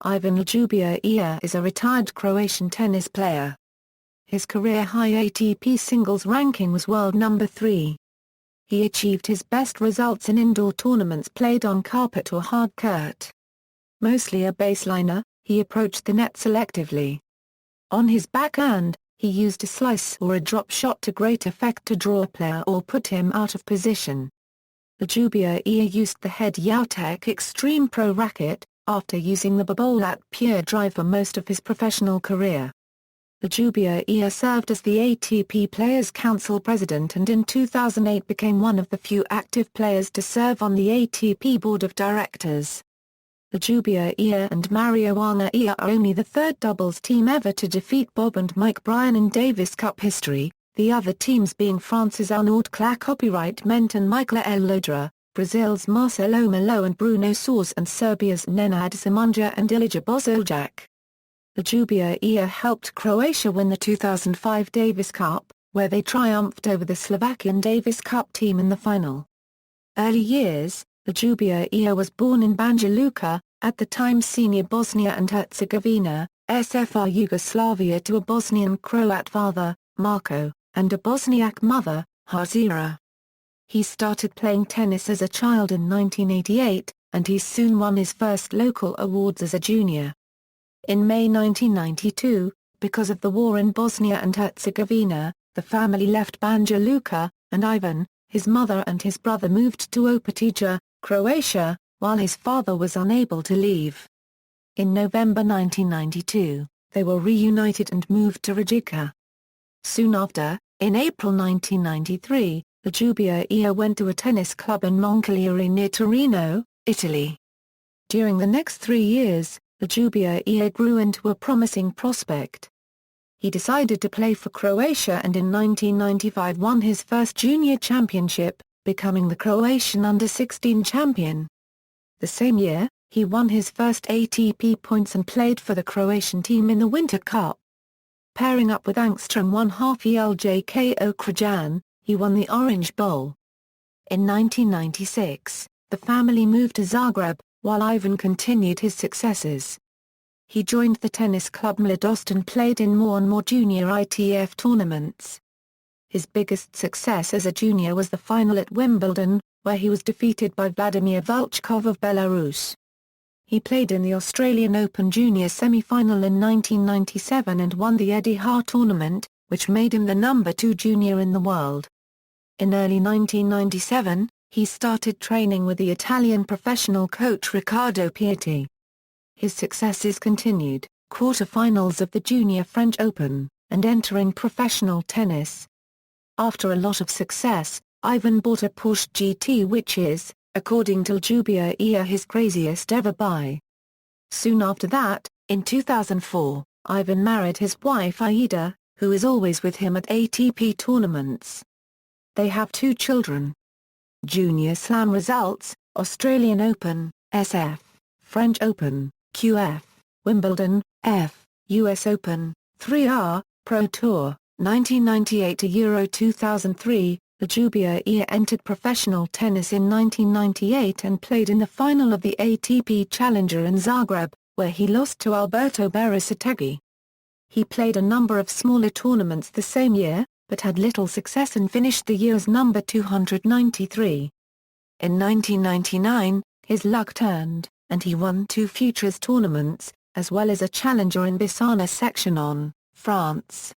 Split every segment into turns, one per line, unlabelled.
Ivan Ljubičić is a retired Croatian tennis player. His career-high ATP singles ranking was world number 3. He achieved his best results in indoor tournaments played on carpet or hard court. Mostly a baseliner, he approached the net selectively. On his backhand, he used a slice or a drop shot to great effect to draw a player or put him out of position. Ljubičić used the head Youtek Extreme Pro racket, after using the Babolat Pure Drive for most of his professional career. Ljubičić served as the ATP Players' Council president and in 2008 became one of the few active players to serve on the ATP Board of Directors. Ljubičić and Mariana are only the third doubles team ever to defeat Bob and Mike Bryan in Davis Cup history, the other teams being France's Arnaud Copyright Ment and Michael Lodra, Brazil's Marcelo Melo and Bruno Soares and Serbia's Nenad Zimunja and Ilija Bozoljak. Ljubičić helped Croatia win the 2005 Davis Cup, where they triumphed over the Slovakian Davis Cup team in the final. Early years, Ljubičić was born in Banja Luka, at the time senior Bosnia and Herzegovina, SFR Yugoslavia, to a Bosnian Croat father, Marko, and a Bosniak mother, Hazira. He started playing tennis as a child in 1988, and he soon won his first local awards as a junior. In May 1992, because of the war in Bosnia and Herzegovina, the family left Banja Luka, and Ivan, his mother and his brother moved to Ljubičić, Croatia, while his father was unable to leave. In November 1992, they were reunited and moved to Racquet. Soon after, in April 1993, Ljubičić went to a tennis club in Moncalieri near Torino, Italy. During the next 3 years, Ljubičić grew into a promising prospect. He decided to play for Croatia and in 1995 won his first junior championship, becoming the Croatian under-16 champion. The same year, he won his first ATP points and played for the Croatian team in the Winter Cup. Pairing up with Angstrom 1/2 Eljko Krajan, he won the Orange Bowl. In 1996, the family moved to Zagreb, while Ivan continued his successes. He joined the tennis club Mladost and played in more and more junior ITF tournaments. His biggest success as a junior was the final at Wimbledon, where he was defeated by Vladimir Volchkov of Belarus. He played in the Australian Open Junior semi-final in 1997 and won the Eddie Hart tournament, which made him the number 2 junior in the world. In early 1997, he started training with the Italian professional coach Riccardo Piatti. His successes continued, quarter-finals of the Junior French Open, and entering professional tennis. After a lot of success, Ivan bought a Porsche GT, which is, according to Ljubičić, his craziest ever buy. Soon after that, in 2004, Ivan married his wife Aida, who is always with him at ATP tournaments. They have 2 children. Junior Slam results: Australian Open, SF, French Open, QF, Wimbledon, F, US Open, 3R, Pro Tour, 1998 to Euro 2003. Ljubičić entered professional tennis in 1998 and played in the final of the ATP Challenger in Zagreb, where he lost to Alberto Beresetegi. He played a number of smaller tournaments the same year, but had little success and finished the year as number 293. In 1999, his luck turned, and he won 2 Futures tournaments, as well as a Challenger in Bissana-Section, France.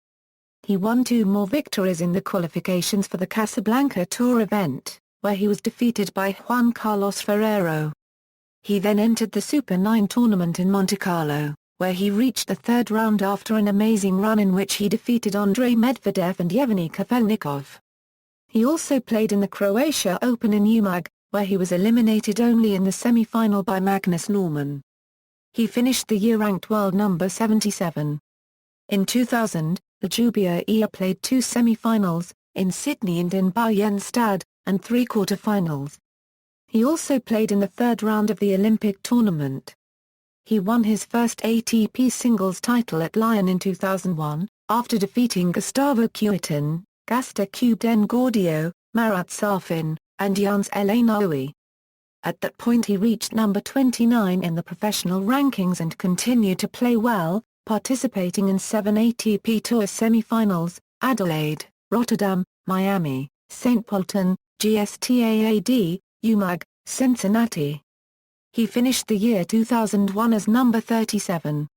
He won 2 more victories in the qualifications for the Casablanca Tour event, where he was defeated by Juan Carlos Ferrero. He then entered the Super 9 tournament in Monte Carlo, where he reached the 3rd round after an amazing run in which he defeated Andrei Medvedev and Yevgeny Kafelnikov. He also played in the Croatia Open in Umag, where he was eliminated only in the semi-final by Magnus Norman. He finished the year ranked world number 77. In 2000, Ljubičić played 2 semi-finals, in Sydney and in Bajenstad, and 3 quarter-finals. He also played in the 3rd round of the Olympic tournament. He won his first ATP singles title at Lyon in 2001, after defeating Gustavo Kuetin, Gaston Den Gaudio, Marat Safin, and Jans Elena Oui. At that point he reached number 29 in the professional rankings and continued to play well, participating in 7 ATP Tour semi-finals, Adelaide, Rotterdam, Miami, St. Pölten, GSTAAD, Umag, Cincinnati. He finished the year 2001 as number 37.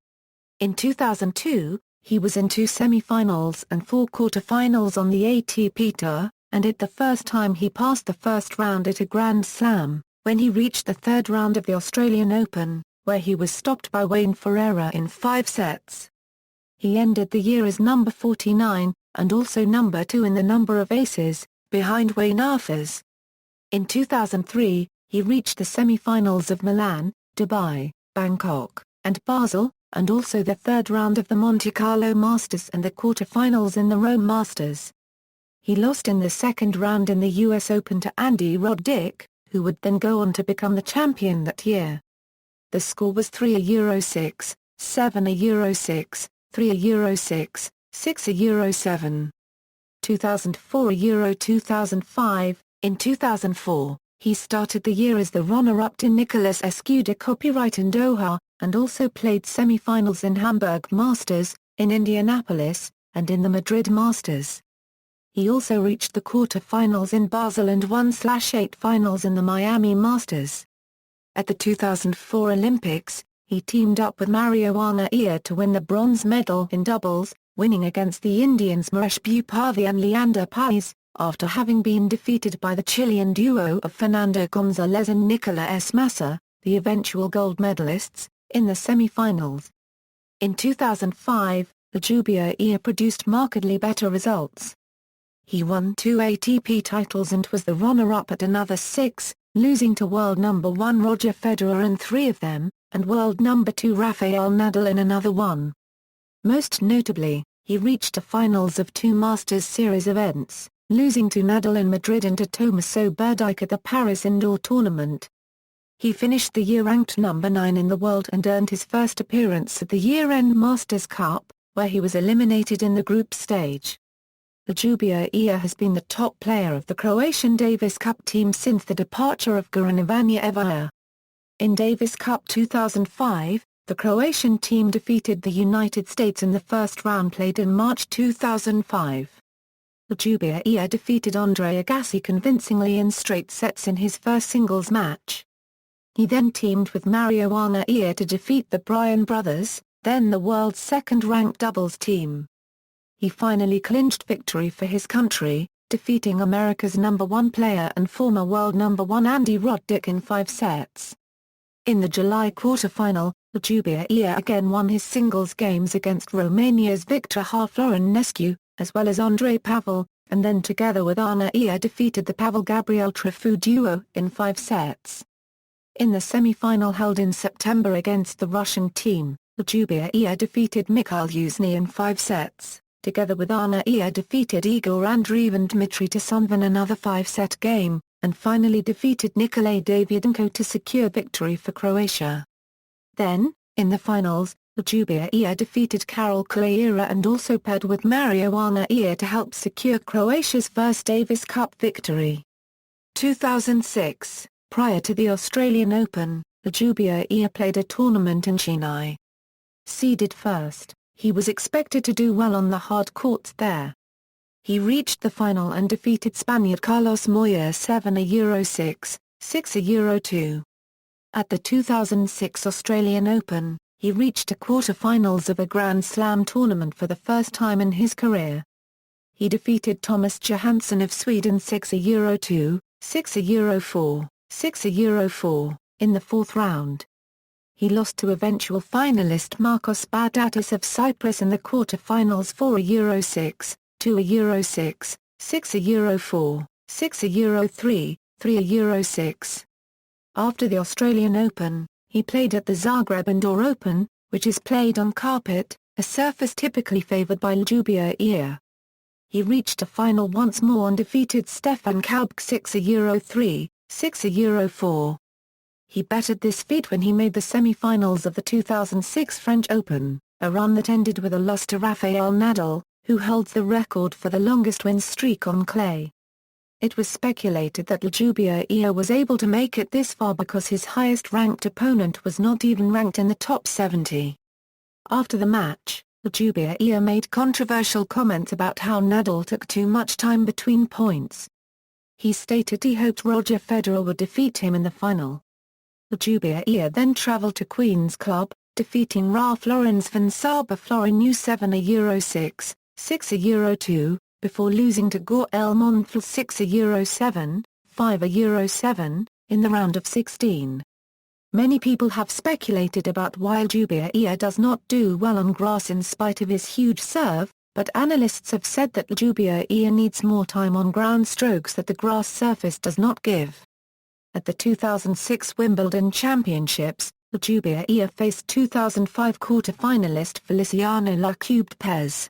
In 2002, he was in 2 semi-finals and 4 quarter-finals on the ATP Tour, and it the first time he passed the first round at a Grand Slam, when he reached the third round of the Australian Open, where he was stopped by Wayne Ferreira in 5 sets. He ended the year as number 49, and also number 2 in the number of aces, behind Wayne Arthurs. In 2003, he reached the semi-finals of Milan, Dubai, Bangkok, and Basel, and also the third round of the Monte Carlo Masters and the quarter-finals in the Rome Masters. He lost in the second round in the US Open to Andy Roddick, who would then go on to become the champion that year. The score was 3-6, 7-6, 3-6, 6-7. 2004 2005. In 2004, he started the year as the runner-up to Nicolas Escuda copyright in Doha, and also played semi-finals in Hamburg Masters, in Indianapolis, and in the Madrid Masters. He also reached the quarter-finals in Basel and 1/8 finals in the Miami Masters. At the 2004 Olympics, he teamed up with Mario Arnaia to win the bronze medal in doubles, winning against the Indians Mahesh Bhupathi and Leander Paes, after having been defeated by the Chilean duo of Fernando González and Nicola S. Massa, the eventual gold medalists, in the semi-finals. In 2005, Ljubičić produced markedly better results. He won 2 ATP titles and was the runner-up at another 6, losing to world number 1 Roger Federer in 3 of them, and world number 2 Rafael Nadal in another 1. Most notably, he reached the finals of 2 Masters Series events, losing to Nadal in Madrid and to Tomaso Berdych at the Paris Indoor Tournament. He finished the year ranked number 9 in the world and earned his first appearance at the year-end Masters Cup, where he was eliminated in the group stage. Ljubičić has been the top player of the Croatian Davis Cup team since the departure of Goran Ivanić. In Davis Cup 2005, the Croatian team defeated the United States in the first round played in March 2005. Ljubičić defeated Andre Agassi convincingly in straight sets in his first singles match. He then teamed with Mario Arnaia to defeat the Bryan brothers, then the world's second-ranked doubles team. He finally clinched victory for his country, defeating America's number 1 player and former world number 1 Andy Roddick in 5 sets. In the July quarter-final, Ljubičić again won his singles games against Romania's Victor Florenescu, as well as Andrei Pavel, and then together with Arnaia defeated the Pavel-Gabriel Trifou duo in 5 sets. In the semi-final held in September against the Russian team, Ljubičić defeated Mikhail Yuzny in 5 sets, together with Arnaia defeated Igor Andreev and Dmitry Tassonovin in another 5-set game, and finally defeated Nikolay Davydenko to secure victory for Croatia. Then, in the finals, Ljubičić defeated Karol Kleira and also paired with Mario Arnaia to help secure Croatia's first Davis Cup victory. 2006. Prior to the Australian Open, Ljubičić played a tournament in Chennai. Seeded first, he was expected to do well on the hard courts there. He reached the final and defeated Spaniard Carlos Moya 7-6, 6-2. At the 2006 Australian Open, he reached the quarter-finals of a Grand Slam tournament for the first time in his career. He defeated Thomas Johansson of Sweden 6-2, 6-4. 6-4, in the 4th round. He lost to eventual finalist Markos Badatis of Cyprus in the quarter-finals 4-6, 2-6, 6-4, 6-3, 3-6. After the Australian Open, he played at the Zagreb Indoor Open, which is played on carpet, a surface typically favoured by Ljubičić. He reached a final once more and defeated Stefan Kaubk 6-3, 6-4. He bettered this feat when he made the semi-finals of the 2006 French Open, a run that ended with a loss to Rafael Nadal, who holds the record for the longest win streak on clay. It was speculated that Ljubičić was able to make it this far because his highest-ranked opponent was not even ranked in the top 70. After the match, Ljubičić made controversial comments about how Nadal took too much time between points. He stated he hoped Roger Federer would defeat him in the final. Ljubičić then travelled to Queen's Club, defeating Ralph Lauren's van Saba Florin U7-6, 6-2, before losing to Gaël Monfils 6-7, 5-7, in the round of 16. Many people have speculated about why Ljubičić does not do well on grass in spite of his huge serve, but analysts have said that Ljubičić needs more time on ground strokes that the grass surface does not give. At the 2006 Wimbledon Championships, Ljubičić faced 2005 quarter-finalist Feliciano Ljubičić.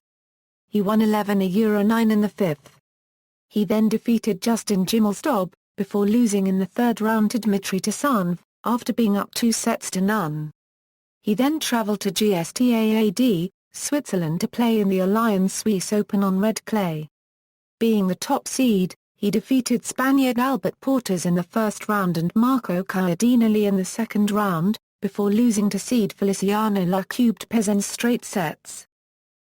He won 11-9 in the fifth. He then defeated Justin Gimelstob, before losing in the third round to Dmitry Tasanov, after being up 2-0. He then travelled to Gstaad, Switzerland to play in the Allianz Suisse Open on red clay. Being the top seed, he defeated Spaniard Albert Portas in the first round and Marco Cardinali in the second round, before losing to seed Feliciano Ljubičić in straight sets.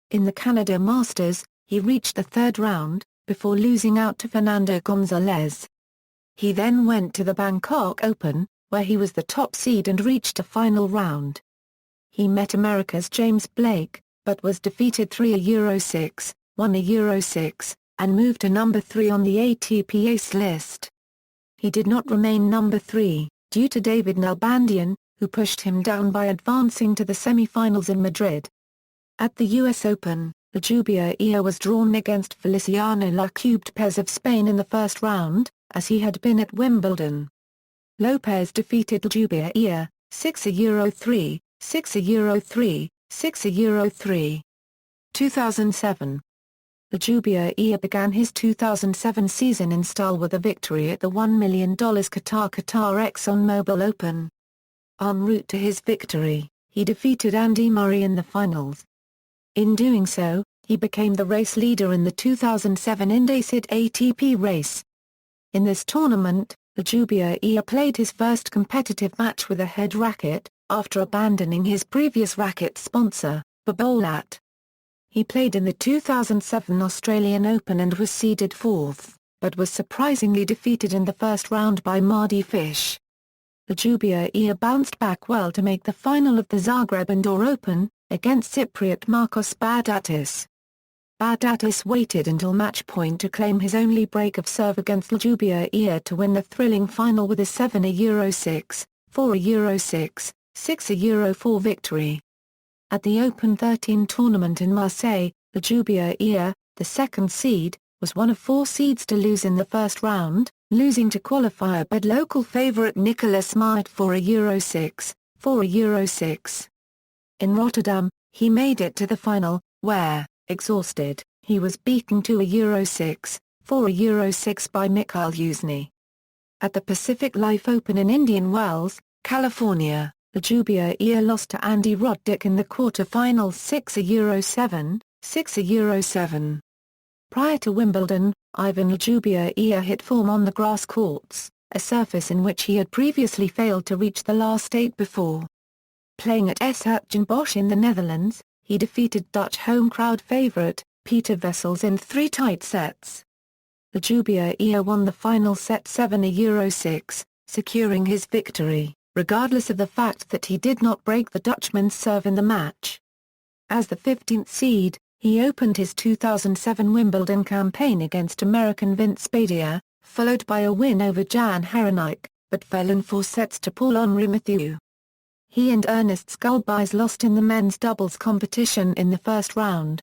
In the Canada Masters, he reached the third round, before losing out to Fernando González. He then went to the Bangkok Open, where he was the top seed and reached a final round. He met America's James Blake, but was defeated 3-6, 1-6, and moved to number 3 on the ATP Ace list. He did not remain number 3, due to David Nalbandian, who pushed him down by advancing to the semi-finals in Madrid. At the US Open, Ljubičić was drawn against Feliciano Ljubičić of Spain in the first round, as he had been at Wimbledon. Lopez defeated Ljubičić, 6-3, 6-3, 6-3. 2007. Ljubičić began his 2007 season in style with a victory at the $1 million Qatar ExxonMobil Open. En route to his victory, he defeated Andy Murray in the finals. In doing so, he became the race leader in the 2007 Indesit ATP race. In this tournament, Ljubičić played his first competitive match with a head racket, after abandoning his previous racket sponsor, Babolat. He played in the 2007 Australian Open and was seeded fourth, but was surprisingly defeated in the first round by Mardy Fish. Ljubičić bounced back well to make the final of the Zagreb Indoor Open, against Cypriot Markos Badatis. Badatis waited until match point to claim his only break of serve against Ljubičić to win the thrilling final with a 7-6, 4-6, 6-4 victory. At the Open 13 tournament in Marseille, Ljubičić, the second seed, was one of 4 seeds to lose in the first round, losing to qualifier but local favourite Nicolas Mahut 4-6, 4-6. In Rotterdam, he made it to the final, where, exhausted, he was beaten 2-6, 4-6 by Mikhail Yuzny. At the Pacific Life Open in Indian Wells, California, Ljubičić lost to Andy Roddick in the quarter-finals 6-7, 6-7. Prior to Wimbledon, Ivan Ljubičić hit form on the grass courts, a surface in which he had previously failed to reach the last 8 before. Playing at S.Hertogenbosch in the Netherlands, he defeated Dutch home crowd favourite, Peter Wessels in 3 tight sets. Ljubičić won the final set 7-6, securing his victory, regardless of the fact that he did not break the Dutchman's serve in the match. As the 15th seed, he opened his 2007 Wimbledon campaign against American Vince Spadea, followed by a win over Jan Hrenik, but fell in 4 sets to Paul-Henri Mathieu. He and Ernest Gulbis lost in the men's doubles competition in the first round.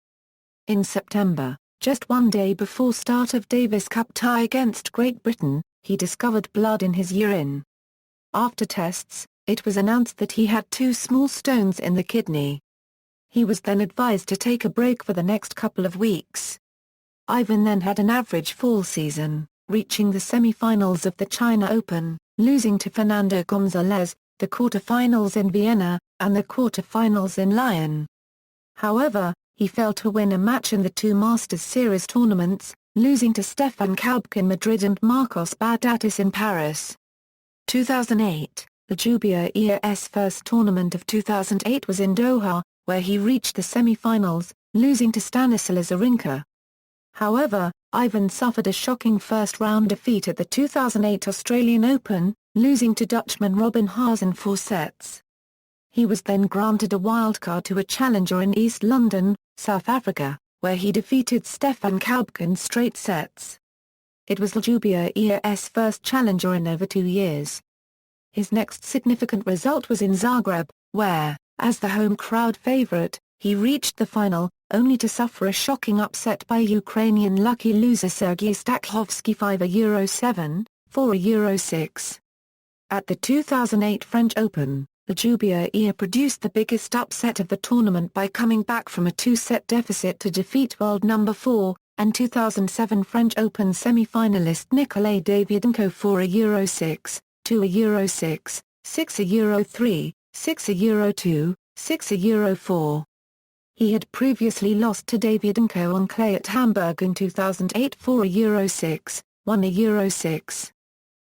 In September, just one day before start of Davis Cup tie against Great Britain, he discovered blood in his urine. After tests, it was announced that he had 2 small stones in the kidney. He was then advised to take a break for the next couple of weeks. Ivan then had an average fall season, reaching the semi-finals of the China Open, losing to Fernando González, the quarter-finals in Vienna, and the quarter-finals in Lyon. However, he failed to win a match in the 2 Masters Series tournaments, losing to Stefan Koubka in Madrid and Marcos Baghdatis in Paris. 2008, Ljubičić's first tournament of 2008 was in Doha, where he reached the semi-finals, losing to Stanislas Wawrinka. However, Ivan suffered a shocking first-round defeat at the 2008 Australian Open, losing to Dutchman Robin Haase in 4 sets. He was then granted a wildcard to a challenger in East London, South Africa, where he defeated Stefan Koubka in straight sets. It was Ljubičić's first challenger in over 2 years. His next significant result was in Zagreb, where, as the home crowd favourite, he reached the final, only to suffer a shocking upset by Ukrainian lucky loser Sergei Stakhovsky 5-7, 4-6. At the 2008 French Open, Ljubičić produced the biggest upset of the tournament by coming back from a 2-set deficit to defeat world number 4, and 2007 French Open semi-finalist Nikolay Davydenko 4-6, 2-6, 6-3, 6-2, 6-4. He had previously lost to Davydenko on clay at Hamburg in 2008 4-6, 1-6.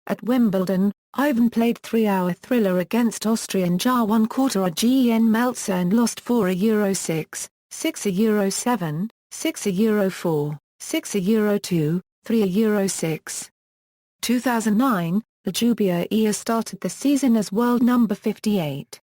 At Wimbledon, Ivan played 3-hour thriller against Austrian Jan Quarter Gen Meltzer and lost 4-6, 6-7, 6-4, 6-2, 3-6. 2009, Ljubičić started the season as world number 58.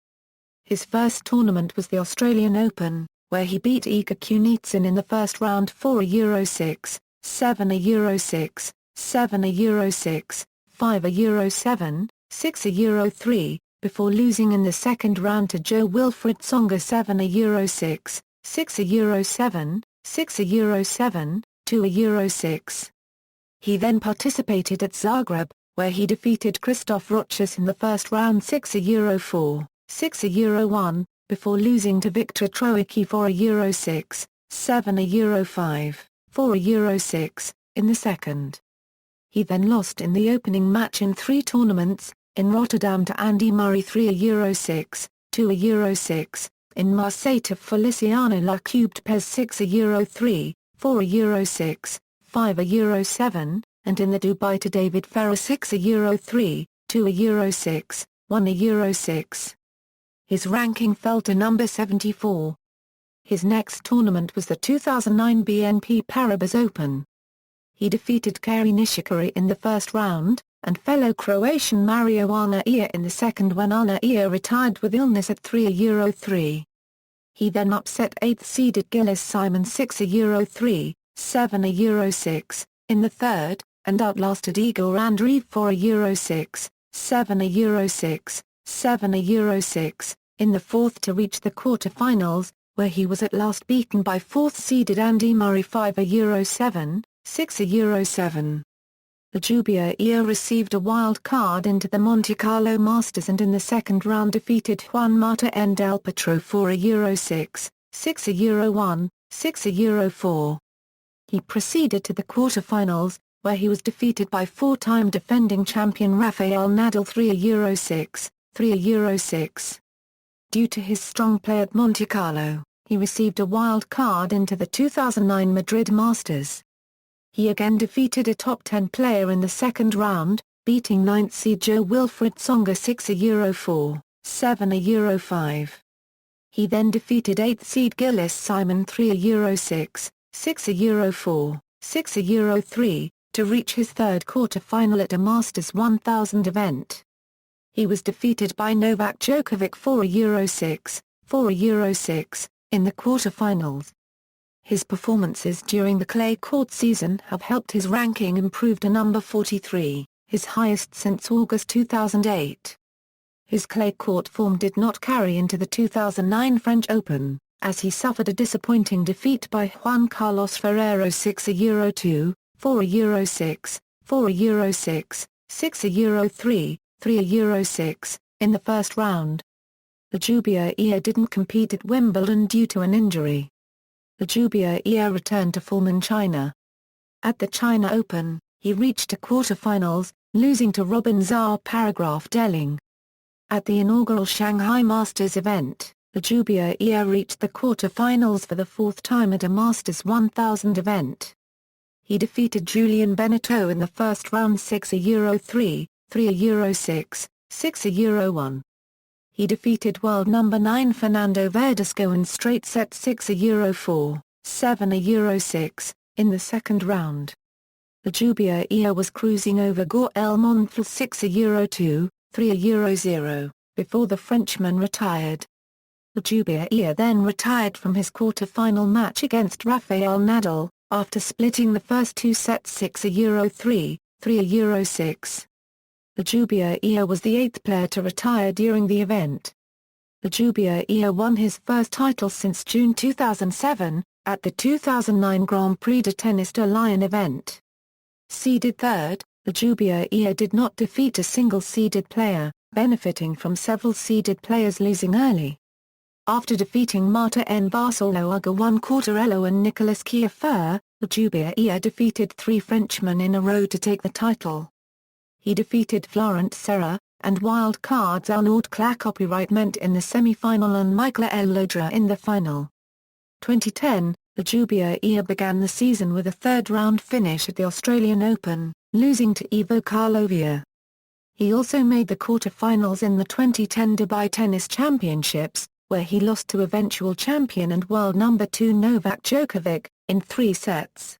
His first tournament was the Australian Open, where he beat Iga Kunitsin in the first round 4-6, 7-6, 7-6, 5-7, 6-3, before losing in the second round to Jo-Wilfried Tsonga 7-6, 6-7, 6-7, 2-6. He then participated at Zagreb, where he defeated Christoph Rochus in the first round 6-4, 6-1, before losing to Viktor Troicki 4-6, 7-5, 4-6, in the second. He then lost in the opening match in 3 tournaments, in Rotterdam to Andy Murray 3-6, 2-6, in Marseille to Feliciano Lacubde-Pez 6-3, 4-6, 5-7, and in the Dubai to David Ferrer 6-3, 2-6, 1-6. His ranking fell to number 74. His next tournament was the 2009 BNP Paribas Open. He defeated Kari Nishikori in the first round, and fellow Croatian Mario Arnautović in the second when Arnautović retired with illness at 3-3. He then upset 8th-seeded Gilles Simon 6-3, 7-6, in the third, and outlasted Igor Andreev 4-6, 7-6, 7-6, in the fourth to reach the quarter-finals, where he was at last beaten by 4th-seeded Andy Murray 5-7, 6-7. Ljubičić received a wild card into the Monte Carlo Masters and in the second round defeated Juan Martín del Potro 4-6, 6-1, 6-4. He proceeded to the quarter-finals, where he was defeated by 4-time defending champion Rafael Nadal 3-6, 3-6. Due to his strong play at Monte Carlo, he received a wild card into the 2009 Madrid Masters. He again defeated a top 10 player in the second round, beating 9th seed Jo-Wilfried Tsonga 6-4, 7-5. He then defeated 8th seed Gilles Simon 3-6, 6-4, 6-3, to reach his third quarter-final at a Masters 1000 event. He was defeated by Novak Djokovic 4-6, 4-6, in the quarter-finals. His performances during the clay court season have helped his ranking improve to number 43, his highest since August 2008. His clay court form did not carry into the 2009 French Open, as he suffered a disappointing defeat by Juan Carlos Ferrero 6-2, 4-6, 4-6, 6-3, 3-6, in the first round. Ljubičić didn't compete at Wimbledon due to an injury. Ljubičić returned to form in China. At the China Open, he reached the quarter-finals, losing to Robin Zhao-Paragraph-Delling. At the inaugural Shanghai Masters event, Ljubičić reached the quarter-finals for the fourth time at a Masters 1000 event. He defeated Julian Benneteau in the first round 6-3, 3-6, 6-1. He defeated world number 9 Fernando Verdasco in straight sets 6-4, 7-6, in the second round. Ljubičić was cruising over Gore El Monfils 6-2, 3-0, before the Frenchman retired. Ljubičić then retired from his quarter-final match against Rafael Nadal, after splitting the first two sets 6-3, 3-6. Ljubičić was the eighth player to retire during the event. Ljubičić won his first title since June 2007, at the 2009 Grand Prix de Tennis de Lyon event. Seeded third, Ljubičić did not defeat a single-seeded player, benefiting from several seeded players losing early. After defeating Marta N. Barcelo Uga, Juan Quartarello and Nicolas Kiefer, Ljubičić defeated three Frenchmen in a row to take the title. He defeated Florent Serra, and wild-cards Arnaud Clacopyrightment in the semi-final and Michael Elodra in the final. 2010, Ljubičić began the season with a third-round finish at the Australian Open, losing to Ivo Karlovic. He also made the quarter-finals in the 2010 Dubai Tennis Championships, where he lost to eventual champion and world number 2 Novak Djokovic, in 3 sets.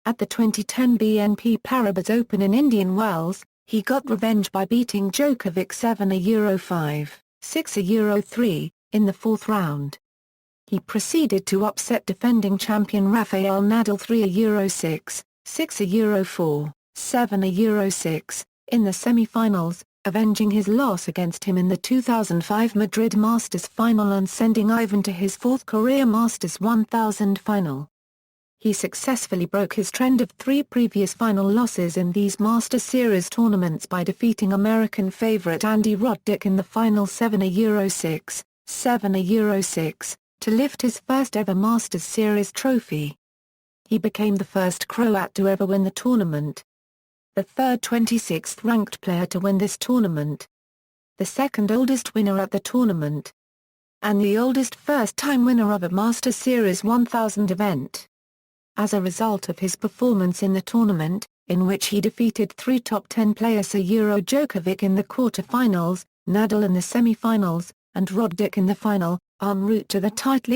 At the 2010 BNP Paribas Open in Indian Wells, he got revenge by beating Djokovic 7-5, 6-3, in the fourth round. He proceeded to upset defending champion Rafael Nadal 3-6, 6-4, 7-6, in the semi-finals, avenging his loss against him in the 2005 Madrid Masters final and sending Ivan to his fourth career Masters 1000 final. He successfully broke his trend of 3 previous final losses in these Master Series tournaments by defeating American favorite Andy Roddick in the final 7-6, 7-6, to lift his first ever Masters Series trophy. He became the first Croat to ever win the tournament, the third 26th ranked player to win this tournament, the second oldest winner at the tournament, and the oldest first-time winner of a Masters Series 1000 event. As a result of his performance in the tournament, in which he defeated 3 top 10 players Djokovic in the quarter-finals, Nadal in the semi-finals, and Roddick in the final, en route to the title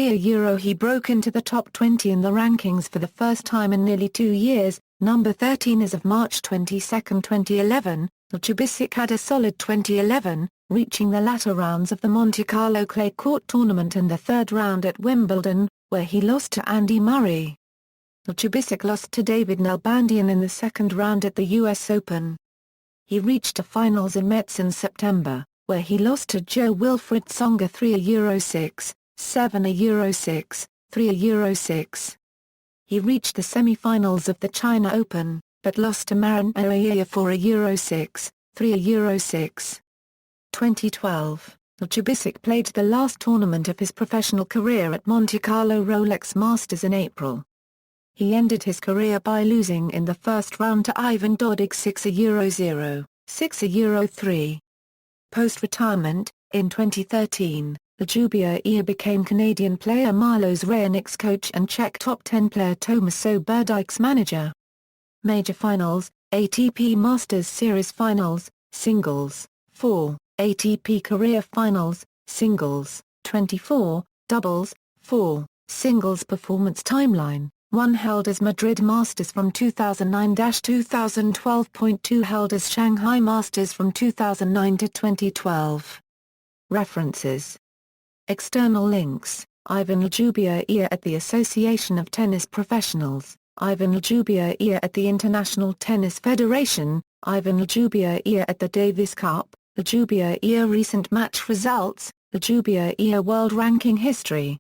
he broke into the top 20 in the rankings for the first time in nearly 2 years, number 13 as of March 22, 2011. Ljubičić had a solid 2011, reaching the latter rounds of the Monte Carlo clay court tournament and the third round at Wimbledon, where he lost to Andy Murray. Ljubičić lost to David Nalbandian in the second round at the US Open. He reached the finals in Metz in September, where he lost to Jo-Wilfried Tsonga 3-6, 7-6, 3-6. He reached the semi-finals of the China Open, but lost to Marin Oeia 4-6, 3-6. 2012, Ljubičić played the last tournament of his professional career at Monte Carlo Rolex Masters in April. He ended his career by losing in the first round to Ivan Dodig 6-0, 6-3. Post-retirement, in 2013, Ljubičić became Canadian player Milos Raonic's coach and Czech top 10 player Tomaso Berdyk's manager. Major finals, ATP Masters Series Finals, Singles, 4, ATP Career Finals, Singles, 24, Doubles, 4, Singles Performance Timeline. 1 held as Madrid Masters from 2009-2012. held as Shanghai Masters from 2009 to 2012. References. External links: Ivan Ljubičić at the Association of Tennis Professionals, Ivan Ljubičić at the International Tennis Federation, Ivan Ljubičić at the Davis Cup, Ljubičić recent match results, Ljubičić World Ranking History.